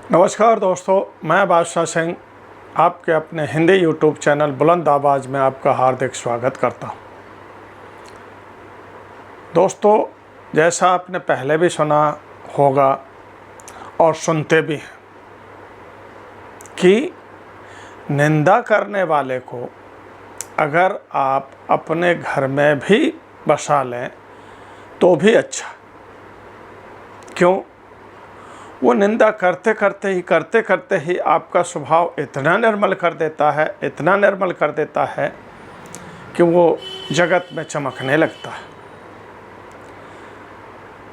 नमस्कार दोस्तों, मैं बादशाह सिंह आपके अपने हिंदी यूट्यूब चैनल बुलंद आवाज़ में आपका हार्दिक स्वागत करता हूं। दोस्तों, जैसा आपने पहले भी सुना होगा और सुनते भी हैं कि निंदा करने वाले को अगर आप अपने घर में भी बसा लें तो भी अच्छा। क्यों? वो निंदा करते करते ही आपका स्वभाव इतना निर्मल कर देता है कि वो जगत में चमकने लगता है।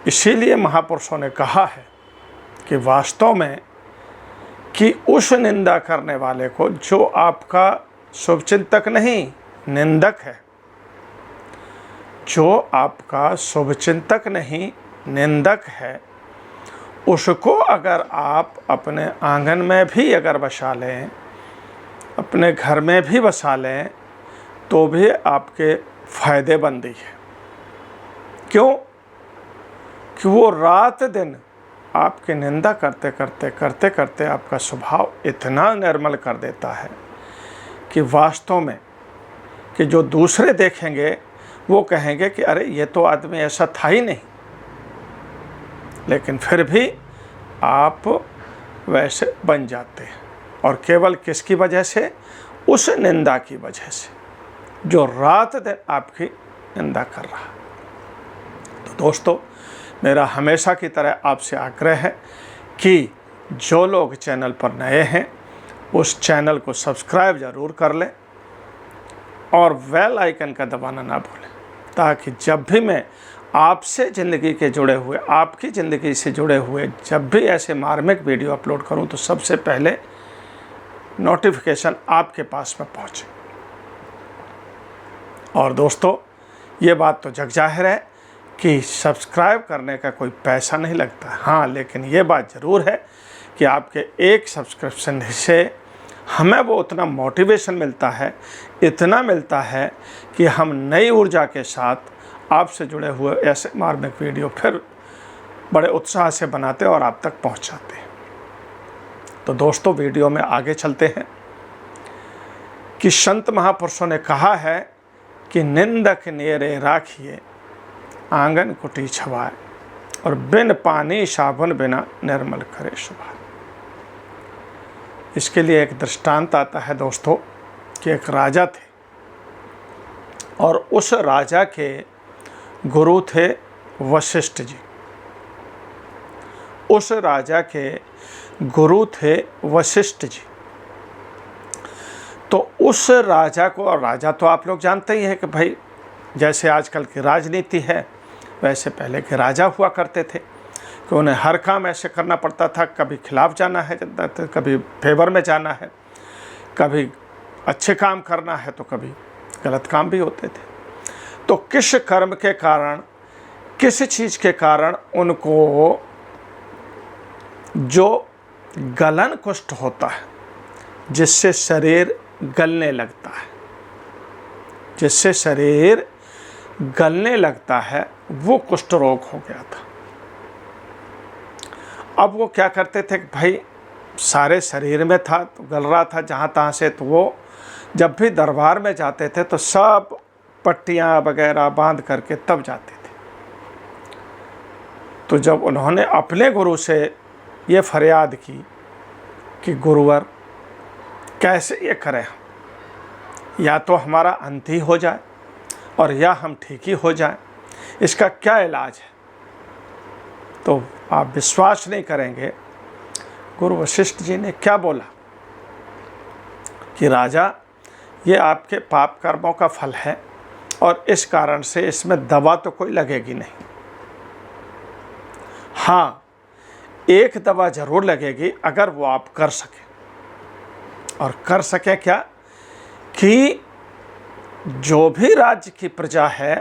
इसीलिए महापुरुषों ने कहा है कि वास्तव में कि उस निंदा करने वाले को जो आपका शुभचिंतक नहीं निंदक है, जो आपका शुभचिंतक नहीं निंदक है, उसको अगर आप अपने आंगन में भी अगर बसा लें, अपने घर में भी बसा लें तो भी आपके फ़ायदेमंद ही है। क्यों? कि वो रात दिन आपकी निंदा करते आपका स्वभाव इतना निर्मल कर देता है कि वास्तव में कि जो दूसरे देखेंगे वो कहेंगे कि अरे ये तो आदमी ऐसा था ही नहीं, लेकिन फिर भी आप वैसे बन जाते हैं। और केवल किसकी वजह से? उस निंदा की वजह से जो रात दिन आपकी निंदा कर रहा है। तो दोस्तों, मेरा हमेशा की तरह आपसे आग्रह है कि जो लोग चैनल पर नए हैं उस चैनल को सब्सक्राइब ज़रूर कर लें और बेल आइकन का दबाना ना भूलें, ताकि जब भी मैं आपसे ज़िंदगी के जुड़े हुए, आपकी ज़िंदगी से जुड़े हुए जब भी ऐसे मार्मिक वीडियो अपलोड करूं तो सबसे पहले नोटिफिकेशन आपके पास में पहुंचे। और दोस्तों, ये बात तो जग जाहिर है कि सब्सक्राइब करने का कोई पैसा नहीं लगता। हाँ, लेकिन ये बात ज़रूर है कि आपके एक सब्सक्रिप्शन से हमें वो उतना मोटिवेशन मिलता है, इतना मिलता है कि हम नई ऊर्जा के साथ आपसे जुड़े हुए ऐसे मार्मिक वीडियो फिर बड़े उत्साह से बनाते और आप तक पहुंचाते हैं। तो दोस्तों, वीडियो में आगे चलते हैं कि संत महापुरुषों ने कहा है कि निंदक नेरे राखिए आंगन कुटी छवाए और बिन पानी साबुन बिना निर्मल करे सुभाए। इसके लिए एक दृष्टांत आता है दोस्तों कि एक राजा थे और उस राजा के गुरु थे वशिष्ठ जी। उस राजा के गुरु थे वशिष्ठ जी। तो उस राजा को, और राजा तो आप लोग जानते ही हैं कि भाई जैसे आजकल की राजनीति है वैसे पहले के राजा हुआ करते थे कि उन्हें हर काम ऐसे करना पड़ता था, कभी खिलाफ जाना है, कभी फेवर में जाना है, कभी अच्छे काम करना है तो कभी गलत काम भी होते थे। तो किस कर्म के कारण, किस चीज़ के कारण उनको जो गलन कुष्ठ होता है, जिससे शरीर गलने लगता है, जिससे शरीर गलने लगता है, वो कुष्ठ रोग हो गया था। अब वो क्या करते थे कि भाई सारे शरीर में था तो गल रहा था जहाँ तहाँ से, तो वो जब भी दरबार में जाते थे तो सब पट्टियाँ वगैरह बांध करके तब जाते थे। तो जब उन्होंने अपने गुरु से ये फरियाद की कि गुरुवर कैसे ये करें, या तो हमारा अंत ही हो जाए और या हम ठीक ही हो जाए, इसका क्या इलाज है? तो आप विश्वास नहीं करेंगे गुरु वशिष्ठ जी ने क्या बोला कि राजा, ये आपके पाप कर्मों का फल है और इस कारण से इसमें दवा तो कोई लगेगी नहीं। हाँ, एक दवा जरूर लगेगी अगर वो आप कर सकें। और कर सकें क्या? कि जो भी राज्य की प्रजा है,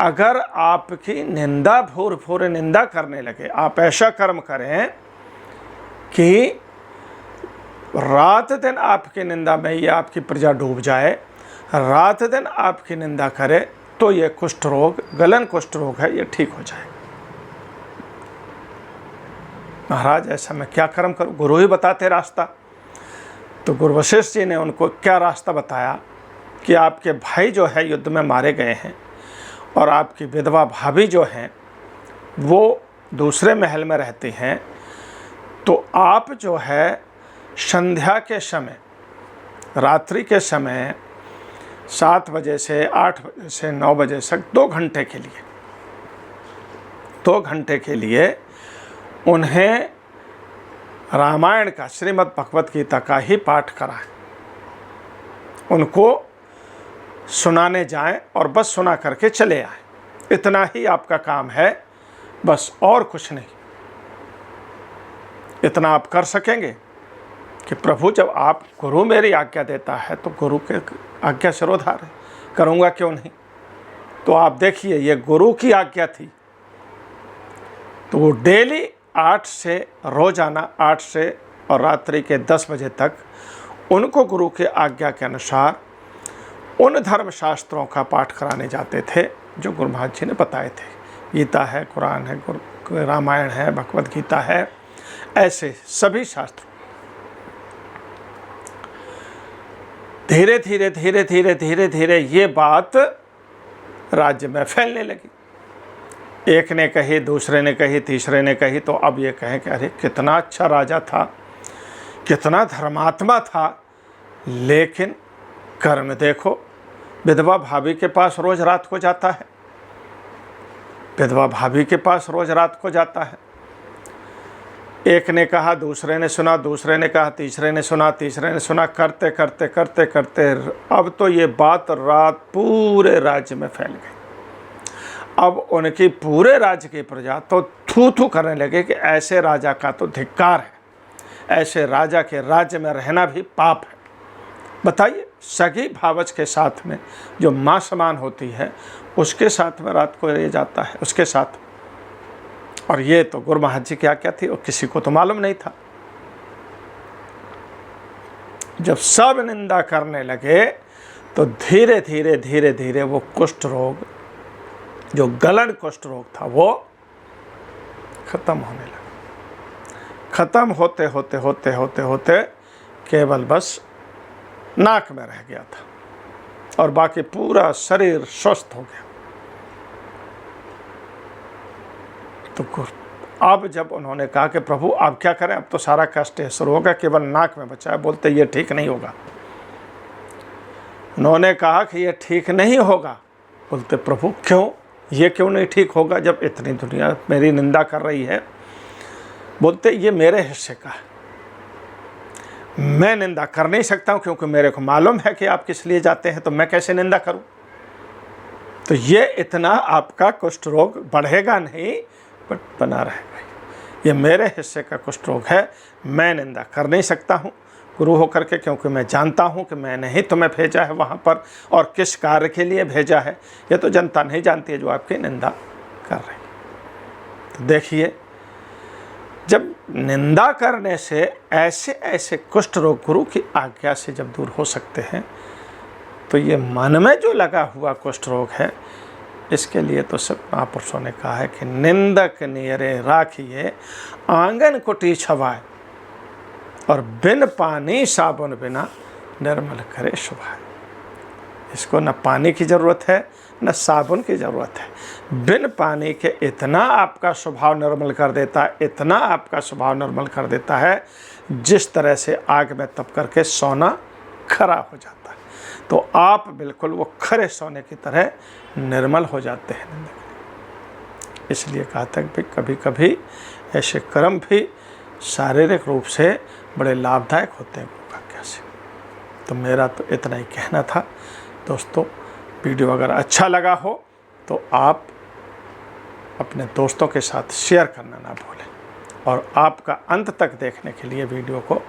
अगर आपकी निंदा भूर निंदा करने लगे, आप ऐसा कर्म करें कि रात दिन आपकी निंदा में ये आपकी प्रजा डूब जाए, रात दिन आपकी निंदा करे, तो ये कुष्ठ रोग, गलन कुष्ठ रोग है, ये ठीक हो जाए। महाराज ऐसा मैं क्या कर्म करूं, गुरु ही बताते रास्ता। तो गुरु वशिष्ठ जी ने उनको क्या रास्ता बताया कि आपके भाई जो है युद्ध में मारे गए हैं और आपकी विधवा भाभी जो हैं वो दूसरे महल में रहती हैं, तो आप जो है संध्या के समय, रात्रि के समय 7 बजे से 8 बजे से 9 बजे तक 2 घंटे के लिए उन्हें रामायण का, श्रीमद् भगवत गीता का ही पाठ कराएं, उनको सुनाने जाएं और बस सुना करके चले आएं। इतना ही आपका काम है, बस और कुछ नहीं। इतना आप कर सकेंगे कि प्रभु जब आप, गुरु मेरी आज्ञा देता है तो गुरु के आज्ञा सिरोधार है, करूँगा क्यों नहीं। तो आप देखिए ये गुरु की आज्ञा थी, तो वो डेली 8 से, रोज़ाना 8 से और रात्रि के 10 बजे तक उनको गुरु के आज्ञा के अनुसार उन धर्मशास्त्रों का पाठ कराने जाते थे जो गुरु महाराज जी ने बताए थे। गीता है, कुरान है, रामायण है, भगवत गीता है, ऐसे सभी शास्त्र। धीरे धीरे धीरे धीरे धीरे धीरे ये बात राज्य में फैलने लगी। एक ने कही, दूसरे ने कही, तीसरे ने कही, तो अब ये कहें कि अरे कितना अच्छा राजा था, कितना धर्मात्मा था, लेकिन कर्म देखो, विधवा भाभी के पास रोज़ रात को जाता है, विधवा भाभी के पास रोज़ रात को जाता है। एक ने कहा, दूसरे ने सुना, दूसरे ने कहा, तीसरे ने सुना, तीसरे ने सुना, करते करते करते करते अब तो ये बात रात पूरे राज्य में फैल गई। अब उनकी पूरे राज्य की प्रजा तो थू थू करने लगे कि ऐसे राजा का तो धिक्कार है, ऐसे राजा के राज्य में रहना भी पाप है। बताइए, सगी भावच के साथ में जो माँ समान होती है उसके साथ में रात को रह जाता है, उसके साथ। और ये तो गुरु महाराज जी क्या क्या थी और किसी को तो मालूम नहीं था। जब सब निंदा करने लगे तो धीरे धीरे धीरे धीरे वो कुष्ठ रोग, जो गलन कुष्ठ रोग था, वो खत्म होने लगा। खत्म होते होते होते होते होते केवल बस नाक में रह गया था और बाकी पूरा शरीर स्वस्थ हो गया। तो अब जब उन्होंने कहा कि प्रभु अब क्या करें, अब तो सारा कष्ट शुरू होगा, केवल नाक में बचा है, बोलते ये ठीक नहीं होगा। उन्होंने कहा कि ये ठीक नहीं होगा। बोलते प्रभु क्यों, ये क्यों नहीं ठीक होगा जब इतनी दुनिया मेरी निंदा कर रही है। बोलते ये मेरे हिस्से का है, मैं निंदा कर नहीं सकता हूँ, क्योंकि मेरे को मालूम है कि आप किस लिए जाते हैं, तो मैं कैसे निंदा करूँ। तो ये इतना आपका कुष्ठ रोग बढ़ेगा नहीं, बट बना रहेगा। ये मेरे हिस्से का कुष्ठ रोग है, मैं निंदा कर नहीं सकता हूँ गुरु होकर के, क्योंकि मैं जानता हूँ कि मैंने ही तुम्हें भेजा है वहाँ पर, और किस कार्य के लिए भेजा है ये तो जनता नहीं जानती है जो आपकी निंदा कर रही है। तो देखिए, जब निंदा करने से ऐसे ऐसे कुष्ठ रोग गुरु की आज्ञा से जब दूर हो सकते हैं, तो ये मन में जो लगा हुआ कुष्ठ रोग है, इसके लिए तो सब महापुरुषों ने कहा है कि निंदक नियरे राखिए आंगन कुटी छवाए, और बिन पानी साबुन बिना निर्मल करे शुभाए। इसको न पानी की ज़रूरत है न साबुन की ज़रूरत है, बिन पानी के इतना आपका स्वभाव निर्मल कर देता है, इतना आपका स्वभाव निर्मल कर देता है, जिस तरह से आग में तप करके सोना खरा हो जाता है। तो आप बिल्कुल वो खरे सोने की तरह निर्मल हो जाते हैं। इसलिए कहा था कि कभी कभी ऐसे कर्म भी शारीरिक रूप से बड़े लाभदायक होते हैं गुरु आज्ञा से। तो मेरा तो इतना ही कहना था दोस्तों। वीडियो अगर अच्छा लगा हो तो आप अपने दोस्तों के साथ शेयर करना ना भूलें, और आपका अंत तक देखने के लिए, वीडियो को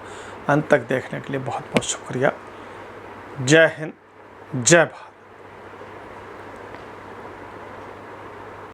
अंत तक देखने के लिए बहुत बहुत शुक्रिया। जय हिंद, जय भारत।